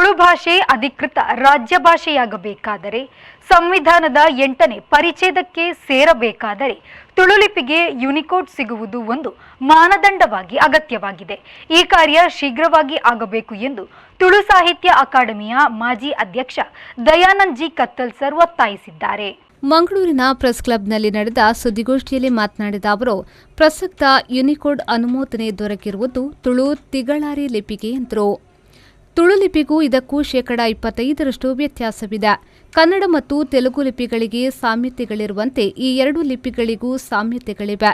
ತುಳು ಭಾಷೆ ಅಧಿಕೃತ ರಾಜ್ಯ ಭಾಷೆಯಾಗಬೇಕಾದರೆ ಸಂವಿಧಾನದ 8ನೇ ಪರಿಚ್ಛೇದಕ್ಕೆ ಸೇರಬೇಕಾದರೆ ತುಳು ಲಿಪಿಗೆ ಯುನಿಕೋಡ್ ಸಿಗುವುದು ಒಂದು ಮಾನದಂಡವಾಗಿ ಅಗತ್ಯವಾಗಿದೆ. ಈ ಕಾರ್ಯ ಶೀಘ್ರವಾಗಿ ಆಗಬೇಕು ಎಂದು ತುಳು ಸಾಹಿತ್ಯ ಅಕಾಡೆಮಿಯ ಮಾಜಿ ಅಧ್ಯಕ್ಷ ದಯಾನಂದ್ ಜಿ ಕತ್ತಲ್ ಸರ್ ಒತ್ತಾಯಿಸಿದ್ದಾರೆ. ಮಂಗಳೂರಿನ ಪ್ರೆಸ್ ಕ್ಲಬ್ನಲ್ಲಿ ನಡೆದ ಸುದ್ದಿಗೋಷ್ಠಿಯಲ್ಲಿ ಮಾತನಾಡಿದ ಅವರು, ಪ್ರಸಕ್ತ ಯುನಿಕೋಡ್ ಅನುಮೋದನೆ ದೊರಕಿರುವುದು ತುಳು ತಿಗಳಾರಿ ಲಿಪಿಗೆ ಎಂದರು. ತುಳು ಲಿಪಿಗೂ ಇದಕ್ಕೂ 25% ವ್ಯತ್ಯಾಸವಿದೆ. ಕನ್ನಡ ಮತ್ತು ತೆಲುಗು ಲಿಪಿಗಳಿಗೆ ಸಾಮ್ಯತೆಗಳಿರುವಂತೆ ಈ ಎರಡು ಲಿಪಿಗಳಿಗೂ ಸಾಮ್ಯತೆಗಳಿವೆ.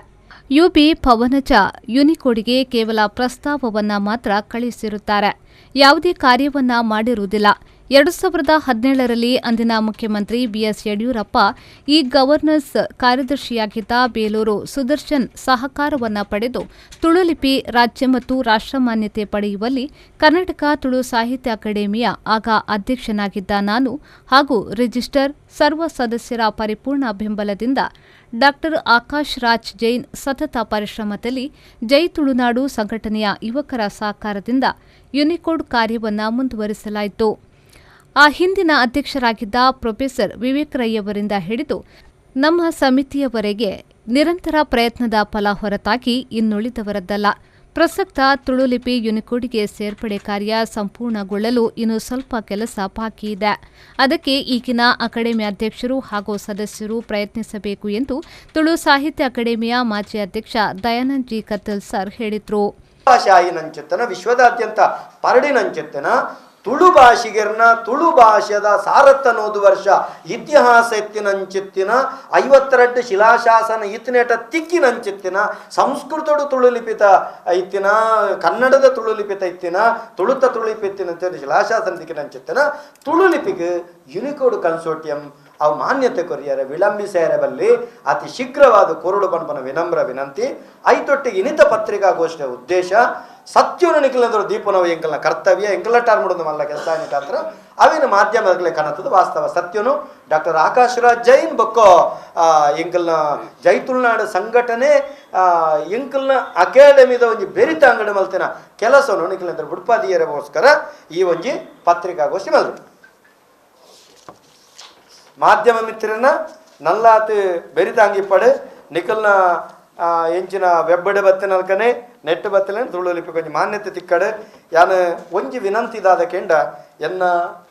ಯುಬಿ ಪವನಜ ಯುನಿಕೋಡ್ಗೆ ಕೇವಲ ಪ್ರಸ್ತಾವವನ್ನ ಮಾತ್ರ ಕಳಿಸಿರುತ್ತಾರೆ, ಯಾವುದೇ ಕಾರ್ಯವನ್ನ ಮಾಡಿರುವುದಿಲ್ಲ. 2017ರಲ್ಲಿ ಅಂದಿನ ಮುಖ್ಯಮಂತ್ರಿ ಬಿಎಸ್ ಯಡಿಯೂರಪ್ಪ ಈ ಗವರ್ನರ್ಸ್ ಕಾರ್ಯದರ್ಶಿಯಾಗಿದ್ದ ಬೇಲೂರು ಸುದರ್ಶನ್ ಸಹಕಾರವನ್ನು ಪಡೆದು ತುಳು ಲಿಪಿ ರಾಜ್ಯ ಮತ್ತು ರಾಷ್ಟ್ರಮಾನ್ಯತೆ ಪಡೆಯುವಲ್ಲಿ ಕರ್ನಾಟಕ ತುಳು ಸಾಹಿತ್ಯ ಅಕಾಡೆಮಿಯ ಆಗ ಅಧ್ಯಕ್ಷನಾಗಿದ್ದ ನಾನು ಹಾಗೂ ರಿಜಿಸ್ಟರ್ ಸರ್ವ ಸದಸ್ಯರ ಪರಿಪೂರ್ಣ ಬೆಂಬಲದಿಂದ ಡಾ ಆಕಾಶ್ ರಾಜ್ ಜೈನ್ ಸತತ ಪರಿಶ್ರಮದಲ್ಲಿ ಜೈ ತುಳುನಾಡು ಸಂಘಟನೆಯ ಯುವಕರ ಸಹಕಾರದಿಂದ ಯುನಿಕೋಡ್ ಕಾರ್ಯವನ್ನು ಮುಂದುವರಿಸಲಾಯಿತು. ಆ ಹಿಂದಿನ ಅಧ್ಯಕ್ಷರಾಗಿದ್ದ ಪ್ರೊಫೆಸರ್ ವಿವೇಕ್ ರೈಯವರಿಂದ ಹಿಡಿದು ನಮ್ಮ ಸಮಿತಿಯವರೆಗೆ ನಿರಂತರ ಪ್ರಯತ್ನದ ಫಲ ಹೊರತಾಗಿ ಇನ್ನುಳಿದವರದ್ದಲ್ಲ. ಪ್ರಸಕ್ತ ತುಳು ಲಿಪಿ ಯುನಿಕೋಡ್ಗೆ ಸೇರ್ಪಡೆ ಕಾರ್ಯ ಸಂಪೂರ್ಣಗೊಳ್ಳಲು ಇನ್ನು ಸ್ವಲ್ಪ ಕೆಲಸ ಬಾಕಿ ಇದೆ. ಅದಕ್ಕೆ ಈಗಿನ ಅಕಾಡೆಮಿ ಅಧ್ಯಕ್ಷರು ಹಾಗೂ ಸದಸ್ಯರು ಪ್ರಯತ್ನಿಸಬೇಕು ಎಂದು ತುಳು ಸಾಹಿತ್ಯ ಅಕಾಡೆಮಿಯ ಮಾಜಿ ಅಧ್ಯಕ್ಷ ದಯಾನಂದ್ ಜಿ ಕತ್ತಲ್ ಸರ್ ಹೇಳಿದರು. ವಿಶ್ವದಾದ್ಯಂತ ಪರಡಿನಂಚೆತ್ತನ ತುಳು ಭಾಷಿಗರ್ನ ತುಳು ಭಾಷೆದ ಸಾರತ್ತನೋದು ವರ್ಷ ಇತಿಹಾಸ ಎತ್ತಿನಂಚಿತ್ತಿನ 52 ಶಿಲಾಶಾಸನ ಇತ್ತಿನೇಟ ತಿಕ್ಕಿನಂಚಿತ್ತಿನ ಸಂಸ್ಕೃತಡು ತುಳು ಲಿಪಿತ ಇತ್ತಿನ ಕನ್ನಡದ ತುಳು ಲಿಪಿತ ಇತ್ತಿನ ತುಳುತ ತುಳು ಲಿಪಿತ್ತಿನ ಶಿಲಾಶಾಸನ ತಿಕ್ಕಿನಂಚಿತ್ತಿನ ತುಳು ಲಿಪಿಗೆ ಯುನಿಕೋಡ್ ಕನ್ಸೋರ್ಟಿಯಂ ಅವು ಮಾನ್ಯತೆ ಕೊರಿಯರೆ ವಿಳಂಬಿಸ್ಯಾರ ಬಲ್ಲಿ ಅತಿ ಶೀಘ್ರವಾದ ಕೊರಡು ಪನ್ಪನ ವಿನಮ್ರ ವಿನಂತಿ ಐತೊಟ್ಟಿಗೆ ಇನಿತ ಪತ್ರಿಕಾಗೋಷ್ಠಿಯ ಉದ್ದೇಶ ಸತ್ಯವನ್ನು ನಿಖಿಲಂದ್ರು ದೀಪನವ ಎಂಕಲ್ನ ಕರ್ತವ್ಯ ಎಂಕಲ ಟಾರ್ಮುಡೊಂದು ಮಲ್ಲ ಕೆಲಸ ಏನಿಟ್ಟಾತ್ರ ಅವಿನ ಮಾಧ್ಯಮದಲ್ಲಿ ಕಾಣುತ್ತದೆ ವಾಸ್ತವ ಸತ್ಯನು ಡಾಕ್ಟರ್ ಆಕಾಶ್ ರಾಜ್ ಜೈನ್ ಬೊಕ್ಕೋ ಎಂಕಲ್ನ ಜೈ ತುಳುನಾಡು ಸಂಘಟನೆ ಎಂಕಲ್ನ ಅಕಾಡೆಮಿದ ಒಂಜಿ ಬೆರಿತ ಅಂಗಡಿ ಮಲ್ತಿನ ಕೆಲಸವನ್ನು ನಿಖಿಲಂದ್ರ ಬುಡ್ಪಾದಿಯರಗೋಸ್ಕರ ಈ ಒಂಜಿ ಪತ್ರಿಕಾಗೋಷ್ಠಿ ಮಲ್ರು ಮಾಧ್ಯಮ ಮಿತ್ರನ ನಲ್ಲಾತ್ ಬೆರಿತಾಂಗಿಪ್ಪಡು ನಿಖಲ್ನ ಎಂಚಿನ ವೆಬ್ಬಡೆ ಬತ್ತಿನಲ್ಕನೆ ನೆಟ್ ಬತ್ತಲೆ ತುಳು ಲಿಪಿ ಕೊಂಚ ಮಾನ್ಯತೆ ತಿಕ್ಕಡೆ ಯಾನು ಒಂಜಿ ವಿನಂತಿದಾದ ಕೆಂಡ ಎನ್ನ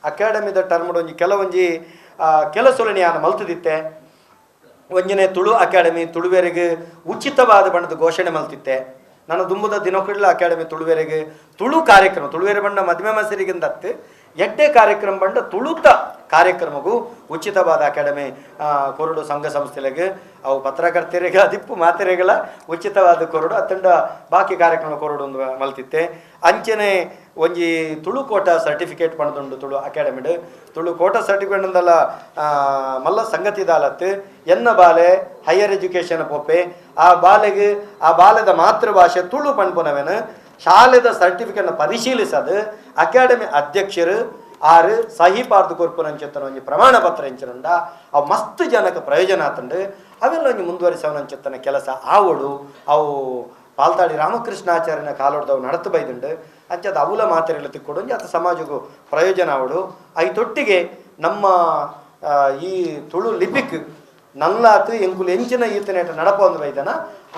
ಅಕಾಡೆಮಿದ ಟರ್ಮಡ್ ಒಂಜಿ ಕೆಲವೊಂಜಿ ಕೆಲಸೊಲನಿ ಯಾನು ಮಲ್ತದಿತ್ತೆ ಒಂಜನೆ ತುಳು ಅಕಾಡೆಮಿ ತುಳುವೆರೆಗೆ ಉಚಿತವಾದ ಬಣ್ಣದ ಘೋಷಣೆ ಮಲ್ತಿತ್ತೆ. ನಾನು ದುಂಬುದ ದಿನಕ್ಕಿಡ್ಲ ಅಕಾಡೆಮಿ ತುಳುವೆರೆಗೆ ತುಳು ಕಾರ್ಯಕ್ರಮ ತುಳುವೆರೆ ಬಣ್ಣ ಮದುವೆ ಮಸರಿಗಿಂದತ್ತು ಎಡ್ಡೆ ಕಾರ್ಯಕ್ರಮ ಬಂಡ ತುಳುತ ಕಾರ್ಯಕ್ರಮಗೂ ಉಚಿತವಾದ ಅಕಾಡೆಮಿ ಕೊರಡು ಸಂಘ ಸಂಸ್ಥೆಗಳಿಗೆ ಅವು ಪತ್ರಕರ್ತರಿಗೆ ದಿಪ್ಪು ಮಾತೆರೆಗಳ ಉಚಿತವಾದ ಕೊರಡು ಅತ್ತಂಡ ಬಾಕಿ ಕಾರ್ಯಕ್ರಮ ಕೊರಡು ಒಂದು ಮಲ್ತಿತ್ತೆ. ಅಂಚನೆ ಒಂಜಿ ತುಳು ಕೋಟ ಸರ್ಟಿಫಿಕೇಟ್ ಪಡೆದುಂಡು ತುಳು ಅಕಾಡೆಮಿಡ್ ತುಳು ಕೋಟ ಸರ್ಟಿಫಿಕೇಟ್ ಅಂದಲ್ಲ ಮಲ್ಲ ಸಂಗತಿದಾಲತ್ತು ಎನ್ನ ಬಾಲೆ ಹೈಯರ್ ಎಜುಕೇಷನ್ ಪೋಪೆ ಆ ಬಾಲೆಗೆ ಆ ಬಾಲೆದ ಮಾತೃಭಾಷೆ ತುಳು ಪಣ್ಪುನವೇನು ಶಾಲೆದ ಸರ್ಟಿಫಿಕೇಟ್ನ ಪರಿಶೀಲಿಸದು ಅಕಾಡೆಮಿ ಅಧ್ಯಕ್ಷರು ಆರು ಸಹಿ ಪಾರ್ದು ಕೊರ್ಪುನಂಚೆತ್ತನ ಒಂಜಿ ಪ್ರಮಾಣ ಪತ್ರ ಎಂಚಿನುಂಡ ಅವು ಮಸ್ತ್ ಜನಕ್ಕೆ ಪ್ರಯೋಜನ ಆತಂಡು ಅವೆಲ್ಲ ಒಂಜಿ ಮುಂದುವರಿಸವನಂಚೆತ್ತನ ಕೆಲಸ ಆವಡು ಅವು ಪಾಲ್ತಾಡಿ ರಾಮಕೃಷ್ಣಾಚಾರ್ಯನ ಕಾಲೋಡ್ದವು ನಡತು ಬೈದುಂಡು ಅಂಚದ ಅವಲ ಮಾತೆರೆಲ್ಲ ತಿಕ್ಕೊಡು ಅಂಚ ಅತ ಸಮಾಜಕ್ಕೂ ಪ್ರಯೋಜನ ಆವಡು ಐತೊಟ್ಟಿಗೆ ನಮ್ಮ ಈ ತುಳು ಲಿಪಿಕ್ ನಲ್ಲಾತು ಎಂಕುಲು ಎಂಚಿನ ಈತನೇಟ ನಡಪ ಒಂದು ಬೈದನ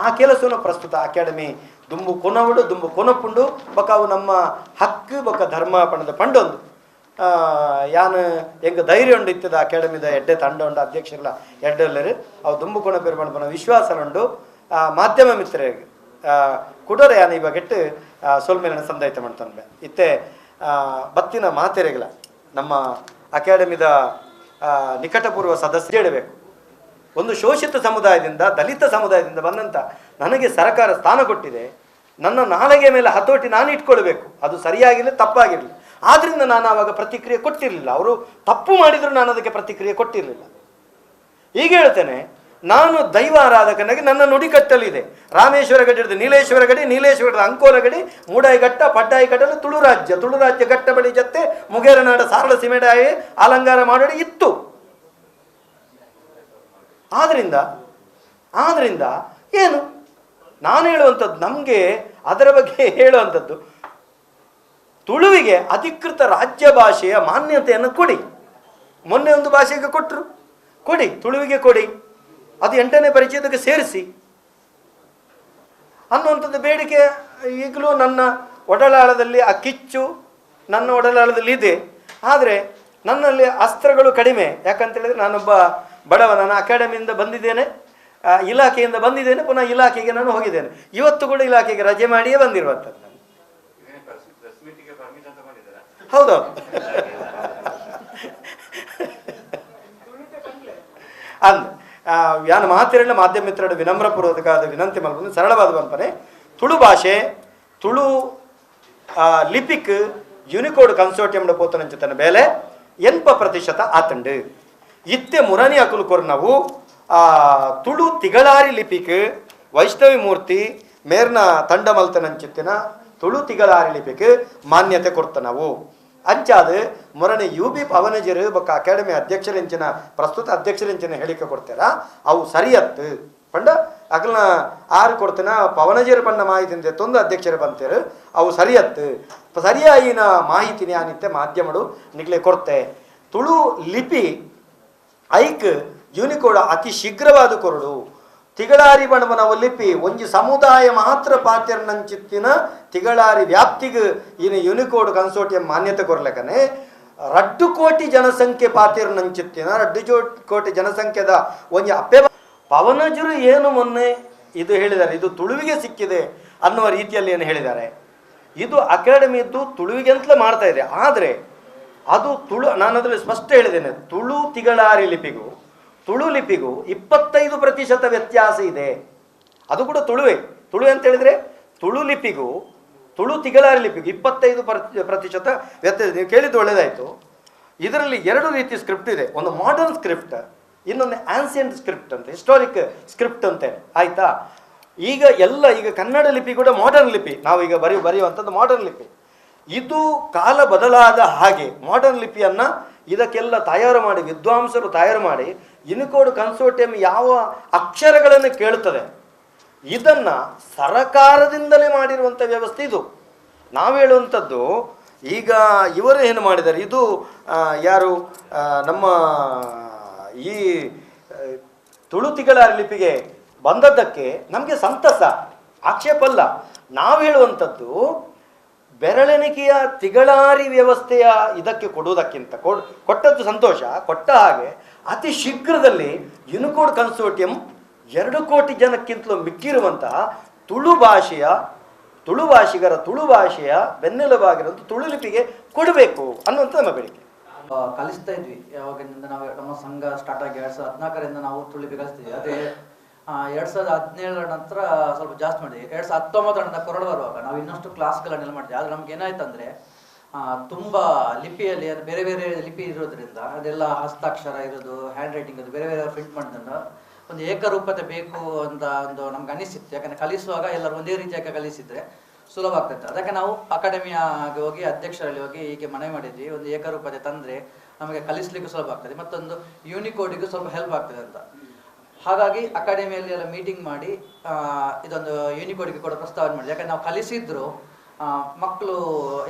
ಆ ಕೆಲಸವನ್ನು ಪ್ರಸ್ತುತ ಅಕಾಡೆಮಿ ದುಂಬು ಕೊನವುಡು ದುಂಬು ಕೊನಪುಂಡು ಬೊಕ ಅವು ನಮ್ಮ ಹಕ್ಕು ಬೊಕ ಧರ್ಮ ಪಂಡದ ಪಂಡೊಂದು ಯಾನು ಎಂಗೆ ಧೈರ್ಯ ಉಂಡು ಇತ್ತದ ಅಕಾಡೆಮಿದ ಎಡ್ಡೆ ತಂಡ ಉಂಡು ಅಧ್ಯಕ್ಷರಲ್ಲ ಎಡ್ಡೆಲ್ಲರು ಅವು ದುಂಬು ಕೊನ ಪೇರು ಪಂಡ ವಿಶ್ವಾಸ ಉಂಡು ಮಾಧ್ಯಮ ಮಿತ್ರರಿಗೆ ಕುಡೋರೆ ಯಾನು ಇವಾಗೆಟ್ಟು ಸೋಲ್ಮೇಲಿನ ಸಂದಾಯಿತ ಮಾಡ್ತಾನೆ ಇತ್ತೆ ಬತ್ತಿನ ಮಾತೆರೆಗಳ ನಮ್ಮ ಅಕಾಡೆಮಿದ ನಿಕಟಪೂರ್ವ ಸದಸ್ಯರು ಹೇಳಬೇಕು. ಒಂದು ಶೋಷಿತ ಸಮುದಾಯದಿಂದ ದಲಿತ ಸಮುದಾಯದಿಂದ ಬಂದಂಥ ನನಗೆ ಸರ್ಕಾರ ಸ್ಥಾನ ಕೊಟ್ಟಿದೆ, ನನ್ನ ನಾಳೆಗೆ ಮೇಲೆ ಹತೋಟಿ ನಾನು ಇಟ್ಕೊಳ್ಬೇಕು, ಅದು ಸರಿಯಾಗಿರಲಿ ತಪ್ಪಾಗಿರಲಿ. ಆದ್ದರಿಂದ ನಾನು ಆವಾಗ ಪ್ರತಿಕ್ರಿಯೆ ಕೊಟ್ಟಿರಲಿಲ್ಲ. ಅವರು ತಪ್ಪು ಮಾಡಿದರೂ ನಾನು ಅದಕ್ಕೆ ಪ್ರತಿಕ್ರಿಯೆ ಕೊಟ್ಟಿರಲಿಲ್ಲ. ಈಗ ಹೇಳ್ತೇನೆ, ನಾನು ದೈವ ಆರಾಧಕನಾಗಿ ನನ್ನ ನುಡಿಕಟ್ಟಲಿದೆ. ರಾಮೇಶ್ವರ ಗಡಿ ಹಿಡಿದು ನೀಲೇಶ್ವರ ಗಡಿ, ನೀಲೇಶ್ವರದ ಅಂಕೋಲ ಗಡಿ, ಮೂಡಾಯಿಘಟ್ಟ ಪಡ್ಡಾಯಿ ಕಡಲು ತುಳು ರಾಜ್ಯ ಘಟ್ಟ ಬಳಿ ಜತ್ತೆ ಮುಗೇರನಾಡ ಸಾರಳ ಸಿಮೆಡಾಯಿ ಅಲಂಕಾರ ಮಾಡೋಡಿ ಇತ್ತು. ಆದ್ರಿಂದ ಏನು ನಾನು ಹೇಳುವಂಥದ್ದು, ನಮಗೆ ಅದರ ಬಗ್ಗೆ ಹೇಳುವಂಥದ್ದು ತುಳುವಿಗೆ ಅಧಿಕೃತ ರಾಜ್ಯ ಭಾಷೆಯ ಮಾನ್ಯತೆಯನ್ನು ಕೊಡಿ. ಮೊನ್ನೆ ಒಂದು ಭಾಷೆಗೆ ಕೊಟ್ಟರು, ಕೊಡಿ, ತುಳುವಿಗೆ ಕೊಡಿ, ಅದು 8ನೇ ಪರಿಚ್ಛೇದಕ್ಕೆ ಸೇರಿಸಿ ಅನ್ನುವಂಥದ್ದು ಬೇಡಿಕೆ ಈಗಲೂ ನನ್ನ ಒಡಲಾಳದಲ್ಲಿ ಆ ಕಿಚ್ಚು ನನ್ನ ಒಡಲಾಳದಲ್ಲಿ ಇದೆ. ಆದರೆ ನನ್ನಲ್ಲಿ ಅಸ್ತ್ರಗಳು ಕಡಿಮೆ. ಯಾಕಂತೇಳಿದರೆ ನಾನೊಬ್ಬ ಬಡವ, ನಾನು ಅಕಾಡೆಮಿಯಿಂದ ಬಂದಿದ್ದೇನೆ, ಇಲಾಖೆಯಿಂದ ಬಂದಿದ್ದೇನೆ, ಪುನಃ ಇಲಾಖೆಗೆ ನಾನು ಹೋಗಿದ್ದೇನೆ. ಇವತ್ತು ಕೂಡ ಇಲಾಖೆಗೆ ರಜೆ ಮಾಡಿಯೇ ಬಂದಿರುವಂಥದ್ದು ನಾನು. ಹೌದು, ಅಂದ್ ಯಾನ ಮಾತಿರಣ್ಣ ಮಾಧ್ಯಮ ಮಿತ್ರರು ವಿನಮ್ರಪೂರ್ವಕವಾದ ವಿನಂತಿ ಮಲ್ಕೊಂಡು ಸರಳವಾದ ಬಂಪನೆ ತುಳು ಭಾಷೆ ತುಳು ಲಿಪಿಕ್ ಯುನಿಕೋಡ್ ಕನ್ಸೋರ್ಟಿಯಂಡ ಪೋತನಂಚಿತನ ಬೇಲೆ 80% ಆತಂಡು ಇತ್ತೆ ಮುರನಿ ಅಕುಲು ಕೊರ್ ನಾವು ತುಳು ತಿಗಳಾರಿ ಲಿಪಿಕ್ ವೈಷ್ಣವಿ ಮೂರ್ತಿ ಮೇರ್ನ ತಂಡ ಮಲ್ತನಂಚಿತ್ತಿನ ತುಳು ತಿಗಳಾರಿ ಲಿಪಿಕ್ ಮಾನ್ಯತೆ ಕೊಡ್ತ ನಾವು ಅಂಚಾದ ಮೊರನೆ UB ಪವನಜರು ಬೊಕ್ಕ ಅಕಾಡೆಮಿ ಅಧ್ಯಕ್ಷರಿಂಚಿನ ಪ್ರಸ್ತುತ ಅಧ್ಯಕ್ಷರಿಂಚಿನ ಹೇಳಿಕೆ ಕೊಡ್ತಾರ ಅವು ಸರಿಯತ್ತು ಪಂಡ ಅಕಲ್ನ ಆರು ಕೊಡ್ತೇನ ಪವನಜರು ಪಂಡ ಮಾಹಿತಿ ತೊಂದು ಅಧ್ಯಕ್ಷರು ಬಂತೇರು ಅವು ಸರಿಯತ್ತು ಸರಿಯಾಯಿನ ಮಾಹಿತಿನಿ ಆನಿತ್ತೆ ಮಾಧ್ಯಮಗಳು ನಿಗ್ಲೆ ಕೊಡ್ತೆ ತುಳು ಲಿಪಿ ಐಕ್ ಯೂನಿಕೋಡ್ ಅತಿ ಶೀಘ್ರವಾದ ಕೊರಡು ತಿಗಳಾರಿ ಬಣ್ಣವನವ ಲಿಪಿ ಒಂಜಿ ಸಮುದಾಯ ಮಾತ್ರ ಪಾತ್ಯರ್ನಂಚಿತ್ತಿನ ತಿಗಳಾರಿ ವ್ಯಾಪ್ತಿಗೆ ಇನ್ನು ಯೂನಿಕೋಡ್ ಕನ್ಸೋರ್ಟಿಯಂ ಮಾನ್ಯತೆ ಕೊರ್ಲಕನೆ 2 ಕೋಟಿ ಜನಸಂಖ್ಯೆ ಪಾತ್ಯರ್ನಂಚಿತ್ತಿನ 2 ಕೋಟಿ ಜನಸಂಖ್ಯೆದ ಒಂಜಿ ಅಪ್ಪೆ ಪವನಜರು ಏನು ಮೊನ್ನೆ ಇದು ಹೇಳಿದ್ದಾರೆ, ಇದು ತುಳುವಿಗೆ ಸಿಕ್ಕಿದೆ ಅನ್ನುವ ರೀತಿಯಲ್ಲಿ ಏನು ಹೇಳಿದ್ದಾರೆ. ಇದು ಅಕಾಡೆಮಿದ್ದು ತುಳುವಿಗೆ ಅಂತಲೇ ಮಾಡ್ತಾ ಇದೆ. ಆದರೆ ಅದು ತುಳು, ನಾನು ಅದರಲ್ಲಿ ಸ್ಪಷ್ಟ ಹೇಳಿದ್ದೇನೆ, ತುಳು ತಿಗಳಾರಿ ಲಿಪಿಗೂ ತುಳು ಲಿಪಿಗೂ 25% ವ್ಯತ್ಯಾಸ ಇದೆ. ಅದು ಕೂಡ ತುಳುವೆ ಅಂತ ಹೇಳಿದರೆ ತುಳು ಲಿಪಿಗೂ ತುಳು ತಿಗಳಾರಿ ಲಿಪಿಗೂ 25% ವ್ಯತ್ಯಾಸ. ನೀವು ಕೇಳಿದ್ದು ಒಳ್ಳೆಯದಾಯಿತು. ಇದರಲ್ಲಿ 2 ರೀತಿ ಸ್ಕ್ರಿಪ್ಟ್ ಇದೆ, ಒಂದು ಮಾಡರ್ನ್ ಸ್ಕ್ರಿಪ್ಟ್, ಇನ್ನೊಂದು ಆನ್ಸಿಯಂಟ್ ಸ್ಕ್ರಿಪ್ಟ್ ಅಂತ, ಹಿಸ್ಟಾರಿಕ್ ಸ್ಕ್ರಿಪ್ಟ್ ಅಂತೆ, ಆಯಿತಾ. ಈಗ ಕನ್ನಡ ಲಿಪಿ ಕೂಡ ಮಾಡರ್ನ್ ಲಿಪಿ, ನಾವೀಗ ಬರೆಯುವಂಥದ್ದು ಮಾಡರ್ನ್ ಲಿಪಿ. ಇದು ಕಾಲ ಬದಲಾದ ಹಾಗೆ ಮಾಡರ್ನ್ ಲಿಪಿಯನ್ನು ಇದಕ್ಕೆಲ್ಲ ತಯಾರು ಮಾಡಿ ವಿದ್ವಾಂಸರು ತಯಾರು ಮಾಡಿ ಯುನಿಕೋಡ್ ಕನ್ಸೋರ್ಟಿಯಂ ಯಾವ ಅಕ್ಷರಗಳನ್ನು ಕೇಳುತ್ತದೆ ಇದನ್ನು ಸರಕಾರದಿಂದಲೇ ಮಾಡಿರುವಂಥ ವ್ಯವಸ್ಥೆ ಇದು. ನಾವು ಹೇಳುವಂಥದ್ದು ಈಗ ಇವರು ಏನು ಮಾಡಿದ್ದಾರೆ, ಇದು ಯಾರು ನಮ್ಮ ಈ ತುಳು ತಿಗಳಾರಿ ಲಿಪಿಗೆ ಬಂದದ್ದಕ್ಕೆ ನಮಗೆ ಸಂತಸ, ಆಕ್ಷೇಪ ಅಲ್ಲ. ನಾವು ಹೇಳುವಂಥದ್ದು ಬೆರಳೆಣಿಕೆಯ ತಿಗಳಾರಿ ವ್ಯವಸ್ಥೆಯ ಇದಕ್ಕೆ ಕೊಡುವುದಕ್ಕಿಂತ ಕೊಟ್ಟದ್ದು ಸಂತೋಷ, ಕೊಟ್ಟ ಹಾಗೆ ಅತಿ ಶೀಘ್ರದಲ್ಲಿ ಯುನಿಕೋಡ್ ಕನ್ಸೋರ್ಟಿಯಂ 2 ಕೋಟಿ ಜನಕ್ಕಿಂತಲೂ ಮಿಕ್ಕಿರುವಂತಹ ತುಳು ಭಾಷಿಗರ ತುಳು ಭಾಷೆಯ ಬೆನ್ನೆಲುಬಾಗಿರುವಂಥ ತುಳು ಲಿಪಿಗೆ ಕೊಡಬೇಕು ಅನ್ನುವಂಥ ನಮ್ಮ ಬೇಡಿಕೆ. ಕಲಿಸ್ತಾ ಇದ್ವಿ ಯಾವಾಗಿನಿಂದ ನಾವು ನಮ್ಮ ಸಂಘ ಸ್ಟಾರ್ಟ್ ಆಗಿ 2014ರಿಂದ ನಾವು ತುಳು ಲಿಪಿ ಕಲಿಸ್ತಿದ್ವಿ. ಅದೇ 2017 ನಂತರ ಸ್ವಲ್ಪ ಜಾಸ್ತಿ ಮಾಡಿದ್ವಿ. 2019 ಕೊರೋನಾ ಬರುವಾಗ ನಾವು ಇನ್ನಷ್ಟು ಕ್ಲಾಸ್ಗಳನ್ನೆಲ್ಲ ಮಾಡಿದ್ವಿ. ಆದರೆ ನಮ್ಗೆ ಏನಾಯ್ತು ಅಂದರೆ ತುಂಬ ಲಿಪಿಯಲ್ಲಿ ಅದು ಬೇರೆ ಬೇರೆ ಲಿಪಿ ಇರೋದ್ರಿಂದ ಅದೆಲ್ಲ ಹಸ್ತಾಕ್ಷರ ಇರೋದು, ಹ್ಯಾಂಡ್ ರೈಟಿಂಗ್ ಅದು ಬೇರೆ ಬೇರೆ ಪ್ರಿಂಟ್ ಮಾಡೋದ್ರಿಂದ ಒಂದು ಏಕರೂಪತೆ ಬೇಕು ಅಂತ ಒಂದು ನಮ್ಗೆ ಅನಿಸಿತ್ತು. ಯಾಕಂದರೆ ಕಲಿಸುವಾಗ ಎಲ್ಲರೂ ಒಂದೇ ರೀತಿಯಾಗಿ ಕಲಿಸಿದರೆ ಸುಲಭ ಆಗ್ತೈತೆ. ಅದಕ್ಕೆ ನಾವು ಅಕಾಡೆಮಿಯಾಗಿ ಹೋಗಿ ಅಧ್ಯಕ್ಷರಲ್ಲಿ ಹೋಗಿ ಹೀಗೆ ಮನವಿ ಮಾಡಿದ್ವಿ, ಒಂದು ಏಕರೂಪತೆ ತಂದರೆ ನಮಗೆ ಕಲಿಸ್ಲಿಕ್ಕೂ ಸುಲಭ ಆಗ್ತದೆ, ಮತ್ತೊಂದು ಯೂನಿಕೋಡಿಗೂ ಸ್ವಲ್ಪ ಹೆಲ್ಪ್ ಆಗ್ತದೆ ಅಂತ. ಹಾಗಾಗಿ ಅಕಾಡೆಮಿಯಲ್ಲಿ ಎಲ್ಲ ಮೀಟಿಂಗ್ ಮಾಡಿ ಇದೊಂದು ಯೂನಿಕೋಡ್ಗೆ ಕೂಡ ಪ್ರಸ್ತಾವನೆ ಮಾಡಿದೆ. ಯಾಕಂದರೆ ನಾವು ಕಲಿಸಿದ್ರು ಮಕ್ಕಳು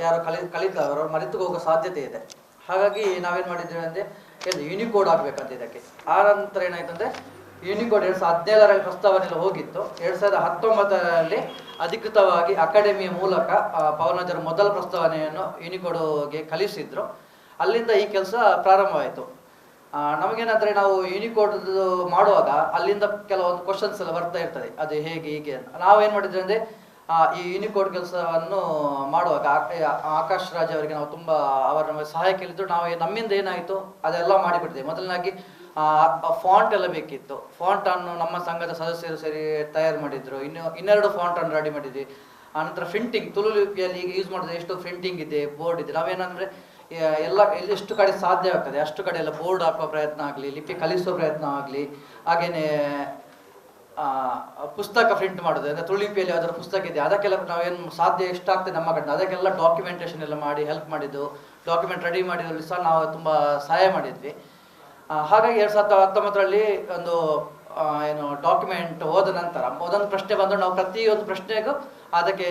ಯಾರು ಕಲಿತವರು ಮರೆತು ಹೋಗೋ ಸಾಧ್ಯತೆ ಇದೆ. ಹಾಗಾಗಿ ನಾವೇನು ಮಾಡಿದ್ವಿ ಅಂದರೆ ಯೂನಿಕೋಡ್ ಆಗಬೇಕಂತ ಇದಕ್ಕೆ. ಆ ನಂತರ ಏನಾಯ್ತು ಅಂದರೆ ಯೂನಿಕೋಡ್ 2017ರಲ್ಲಿ ಪ್ರಸ್ತಾವನೆ ಹೋಗಿತ್ತು. 2019ರಲ್ಲಿ ಅಧಿಕೃತವಾಗಿ ಅಕಾಡೆಮಿಯ ಮೂಲಕ ಪವನಜರು ಮೊದಲ ಪ್ರಸ್ತಾವನೆಯನ್ನು ಯೂನಿಕೋಡ್ಗೆ ಕಲಿಸಿದ್ರು. ಅಲ್ಲಿಂದ ಈ ಕೆಲಸ ಪ್ರಾರಂಭವಾಯಿತು. ನಮಗೇನಾದರೆ ನಾವು ಯೂನಿಕೋಡ್ ಮಾಡುವಾಗ ಅಲ್ಲಿಂದ ಕೆಲವೊಂದು ಕ್ವಶನ್ಸ್ ಎಲ್ಲ ಬರ್ತಾ ಇರ್ತದೆ, ಅದು ಹೇಗೆ ಹೀಗೆ ಅಂತ. ನಾವೇನು ಮಾಡಿದ್ವಿ ಅಂದರೆ ಈ ಯೂನಿಕೋಡ್ ಕೆಲಸವನ್ನು ಮಾಡುವಾಗ ಆಕಾಶ್ ರಾಜ್ ಅವರಿಗೆ ನಾವು ತುಂಬ ಅವರ ಸಹಾಯ ಕೇಳಿದ್ರು. ನಾವು ನಮ್ಮಿಂದ ಏನಾಯಿತು ಅದೆಲ್ಲ ಮಾಡಿಬಿಡ್ತೀವಿ. ಮೊದಲನಾಗಿ ಫಾಂಟ್ ಎಲ್ಲ ಬೇಕಿತ್ತು. ಫಾಂಟನ್ನು ನಮ್ಮ ಸಂಘದ ಸದಸ್ಯರು ಸೇರಿ ತಯಾರು ಮಾಡಿದ್ರು. 2 ಫಾಂಟನ್ನು ರೆಡಿ ಮಾಡಿದ್ವಿ. ಆನಂತರ ಪ್ರಿಂಟಿಂಗ್ ತುಳು ಲಿಪಿಯಲ್ಲಿ ಈಗ ಯೂಸ್ ಮಾಡಿದ್ರೆ ಎಷ್ಟು ಪ್ರಿಂಟಿಂಗ್ ಇದೆ, ಬೋರ್ಡ್ ಇದೆ. ನಾವೇನಂದರೆ ಎಷ್ಟು ಕಡೆ ಸಾಧ್ಯ ಆಗ್ತದೆ ಅಷ್ಟು ಕಡೆ ಎಲ್ಲ ಬೋರ್ಡ್ ಹಾಕುವ ಪ್ರಯತ್ನ ಆಗಲಿ, ಲಿಪಿ ಕಲಿಸುವ ಪ್ರಯತ್ನ ಆಗಲಿ, ಹಾಗೆಯೇ ಪುಸ್ತಕ ಪ್ರಿಂಟ್ ಮಾಡೋದು, ಅಂದರೆ ತುಳು ಲಿಪಿಯಲ್ಲಿ ಅದರ ಪುಸ್ತಕ ಇದೆ ಅದಕ್ಕೆಲ್ಲ ನಾವೇನು ಸಾಧ್ಯ ಎಷ್ಟಾಗ್ತದೆ ನಮ್ಮ ಕಡೆ ಅದಕ್ಕೆಲ್ಲ ಡಾಕ್ಯುಮೆಂಟೇಷನ್ ಎಲ್ಲ ಮಾಡಿ ಹೆಲ್ಪ್ ಮಾಡಿದ್ದು. ಡಾಕ್ಯುಮೆಂಟ್ ರೆಡಿ ಮಾಡಿದ್ರಲ್ಲಿ ಸಹ ನಾವು ತುಂಬ ಸಹಾಯ ಮಾಡಿದ್ವಿ. ಹಾಗಾಗಿ 2019ರಲ್ಲಿ ಒಂದು ಏನು ಡಾಕ್ಯುಮೆಂಟ್ ಹೋದ ನಂತರ ಒಂದೊಂದು ಪ್ರಶ್ನೆ ಬಂದು ನಾವು ಪ್ರತಿಯೊಂದು ಪ್ರಶ್ನೆಗೂ ಅದಕ್ಕೆ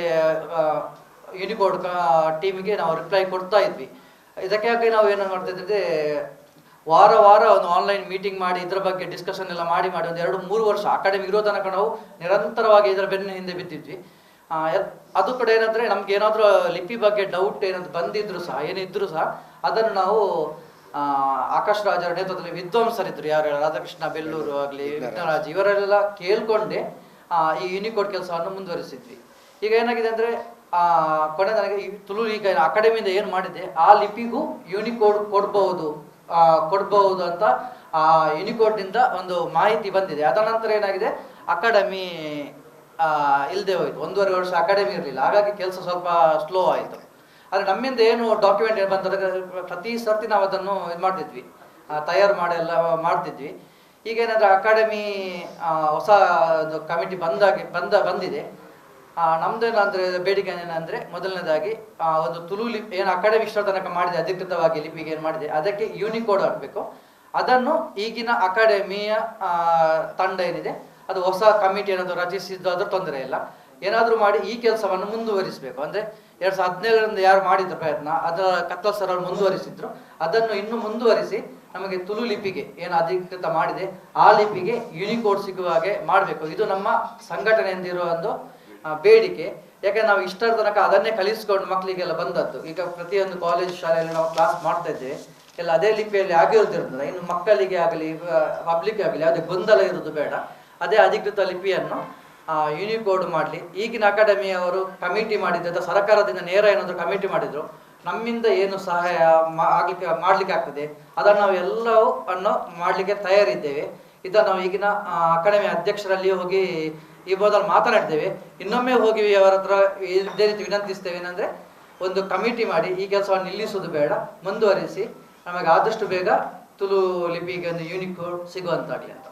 ಯೂನಿಕೋಡ್ ಟೀಮಿಗೆ ನಾವು ರಿಪ್ಲೈ ಕೊಡ್ತಾ ಇದ್ವಿ. ಇದಕ್ಕಾಗಿ ನಾವು ಏನು ಮಾಡ್ತಾ ಇದ್ದಿದ್ದೆ, ವಾರ ಒಂದು ಆನ್ಲೈನ್ ಮೀಟಿಂಗ್ ಮಾಡಿ ಇದ್ರ ಬಗ್ಗೆ ಡಿಸ್ಕಷನ್ ಎಲ್ಲ ಮಾಡಿ ಒಂದು 2-3 ವರ್ಷ ಅಕಾಡೆಮಿ ಇರೋ ತನಕ ನಾವು ನಿರಂತರವಾಗಿ ಇದರ ಬೆನ್ನ ಹಿಂದೆ ಬಿದ್ದಿದ್ವಿ. ಅದು ಕೂಡ ಏನಂದ್ರೆ ನಮ್ಗೆ ಏನಾದರೂ ಲಿಪಿ ಬಗ್ಗೆ ಡೌಟ್ ಏನಾದ್ರು ಬಂದಿದ್ರು ಸಹ ಏನಿದ್ರು ಸಹ ಅದನ್ನು ನಾವು ಆಕಾಶ್ ರಾಜರ ನೇತೃತ್ವದಲ್ಲಿ ವಿದ್ವಾಂಸರಿದ್ರು, ಯಾರು ರಾಧಾಕೃಷ್ಣ ಬೆಲ್ಲೂರು ಆಗಲಿ, ವಿಘ್ನರಾಜ್, ಇವರೆಲ್ಲ ಕೇಳ್ಕೊಂಡೆ ಈ ಯೂನಿಕೋಡ್ ಕೆಲಸವನ್ನು ಮುಂದುವರಿಸಿದ್ವಿ. ಈಗ ಏನಾಗಿದೆ ಅಂದ್ರೆ ಕೊನೆ ನನಗೆ ತುಳು ಈಗ ಅಕಾಡೆಮಿಯಿಂದ ಏನು ಮಾಡಿದೆ ಆ ಲಿಪಿಗೂ ಯೂನಿಕೋಡ್ ಕೊಡ್ಬಹುದು ಅಂತ ಯೂನಿಕೋಡ್ನಿಂದ ಒಂದು ಮಾಹಿತಿ ಬಂದಿದೆ. ಅದ ನಂತರ ಏನಾಗಿದೆ, ಅಕಾಡೆಮಿ ಇಲ್ಲದೆ ಹೋಯ್ತು. 1.5 ವರ್ಷ ಅಕಾಡೆಮಿ ಇರಲಿಲ್ಲ, ಹಾಗಾಗಿ ಕೆಲಸ ಸ್ವಲ್ಪ ಸ್ಲೋ ಆಯಿತು. ಆದರೆ ನಮ್ಮಿಂದ ಏನು ಡಾಕ್ಯುಮೆಂಟ್ ಏನು ಬಂದರೆ ಪ್ರತಿ ಸರ್ತಿ ನಾವು ಅದನ್ನು ಇದು ಮಾಡ್ತಿದ್ವಿ, ತಯಾರು ಮಾಡೆಲ್ಲ ಮಾಡ್ತಿದ್ವಿ. ಈಗ ಏನಂದರೆ ಅಕಾಡೆಮಿ ಹೊಸ ಕಮಿಟಿ ಬಂದಿದೆ. ನಮ್ದೇನಂದರೆ ಬೇಡಿಕೆ ಏನಂದರೆ, ಮೊದಲನೇದಾಗಿ ಒಂದು ತುಳು ಲಿಪಿ ಏನು ಅಕಾಡೆಮಿ ಇಷ್ಟರ ತನಕ ಮಾಡಿದೆ ಅಧಿಕೃತವಾಗಿ ಲಿಪಿಗೆ ಏನು ಮಾಡಿದೆ ಅದಕ್ಕೆ ಯೂನಿಕೋಡ್ ಆಗಬೇಕು. ಅದನ್ನು ಈಗಿನ ಅಕಾಡೆಮಿಯ ತಂಡ ಏನಿದೆ ಅದು ಹೊಸ ಕಮಿಟಿ ಏನಾದರೂ ರಚಿಸಿದ್ದಾದ್ರೂ ತೊಂದರೆ ಇಲ್ಲ, ಏನಾದರೂ ಮಾಡಿ ಈ ಕೆಲಸವನ್ನು ಮುಂದುವರಿಸಬೇಕು. ಅಂದರೆ 2017ರಿಂದ ಯಾರು ಮಾಡಿದ್ರು ಪ್ರಯತ್ನ, ಅದರ ಕತ್ತಲ್ ಸರ್ ಅವರು ಮುಂದುವರಿಸಿದ್ರು, ಅದನ್ನು ಇನ್ನೂ ಮುಂದುವರಿಸಿ ನಮಗೆ ತುಳು ಲಿಪಿಗೆ ಏನು ಅಧಿಕೃತ ಮಾಡಿದೆ ಆ ಲಿಪಿಗೆ ಯೂನಿಕೋಡ್ ಸಿಗುವ ಹಾಗೆ ಮಾಡಬೇಕು. ಇದು ನಮ್ಮ ಸಂಘಟನೆಯಿಂದ ಇರುವ ಒಂದು ಬೇಡಿಕೆ. ಯಾಕಂದ್ರೆ ನಾವು ಇಷ್ಟರ ತನಕ ಅದನ್ನೇ ಕಲಿಸ್ಕೊಂಡು ಮಕ್ಕಳಿಗೆಲ್ಲ ಬಂದದ್ದು. ಈಗ ಪ್ರತಿಯೊಂದು ಕಾಲೇಜ್ ಶಾಲೆಯಲ್ಲಿ ನಾವು ಕ್ಲಾಸ್ ಮಾಡ್ತಾ ಇದ್ದೇವೆ, ಎಲ್ಲ ಅದೇ ಲಿಪಿಯಲ್ಲಿ ಆಗಿರೋದ್ರಿಂದ ಇನ್ನು ಮಕ್ಕಳಿಗೆ ಆಗಲಿ ಪಬ್ಲಿಕ್ ಆಗಲಿ ಯಾವುದೇ ಗೊಂದಲ ಇರೋದು ಬೇಡ. ಅದೇ ಅಧಿಕೃತ ಲಿಪಿಯನ್ನು ಯೂನಿಕೋಡ್ ಮಾಡಲಿ. ಈಗಿನ ಅಕಾಡೆಮಿಯವರು ಕಮಿಟಿ ಮಾಡಿದ್ದು ಅಥವಾ ಸರ್ಕಾರದಿಂದ ನೇರ ಏನಾದರೂ ಕಮಿಟಿ ಮಾಡಿದ್ರು, ನಮ್ಮಿಂದ ಏನು ಸಹಾಯ ಮಾಡ್ಲಿಕ್ಕೆ ಆಗ್ತದೆ ಅದನ್ನು ನಾವು ಎಲ್ಲವೂ ಮಾಡಲಿಕ್ಕೆ ತಯಾರಿದ್ದೇವೆ. ಇದನ್ನು ನಾವು ಈಗಿನ ಅಕಾಡೆಮಿ ಅಧ್ಯಕ್ಷರಲ್ಲಿ ಹೋಗಿ ಈ ಬೋದಲ್ಲಿ ಮಾತನಾಡಿದ್ದೇವೆ. ಇನ್ನೊಮ್ಮೆ ಹೋಗಿ ಅವರ ಹತ್ರ ಇದೇ ರೀತಿ ವಿನಂತಿಸ್ತೇವೆ, ಏನಂದರೆ ಒಂದು ಕಮಿಟಿ ಮಾಡಿ ಈ ಕೆಲಸವನ್ನು ನಿಲ್ಲಿಸುವುದು ಬೇಡ, ಮುಂದುವರಿಸಿ ನಮಗೆ ಆದಷ್ಟು ಬೇಗ ತುಳು ಲಿಪಿಗೆ ಒಂದು ಯೂನಿಕೋಡ್ ಸಿಗುವಂತಾಗಲಿ ಅಂತ.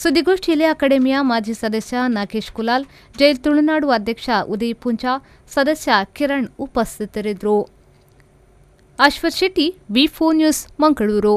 ಸುದ್ದಿಗೋಷ್ಠಿಯಲ್ಲಿ ಅಕಾಡೆಮಿಯ ಮಾಜಿ ಸದಸ್ಯ ನಾಗೇಶ್ ಕುಲಾಲ್, ಜೈಲ್ ತುಳುನಾಡು ಅಧ್ಯಕ್ಷ ಉದಯ್ ಪುಂಚಾ, ಸದಸ್ಯ ಕಿರಣ್ ಉಪಸ್ಥಿತರಿದ್ದರು. ಅಶ್ವಥ್ ಶೆಟ್ಟಿ, ವಿ4 ನ್ಯೂಸ್, ಮಂಗಳೂರು.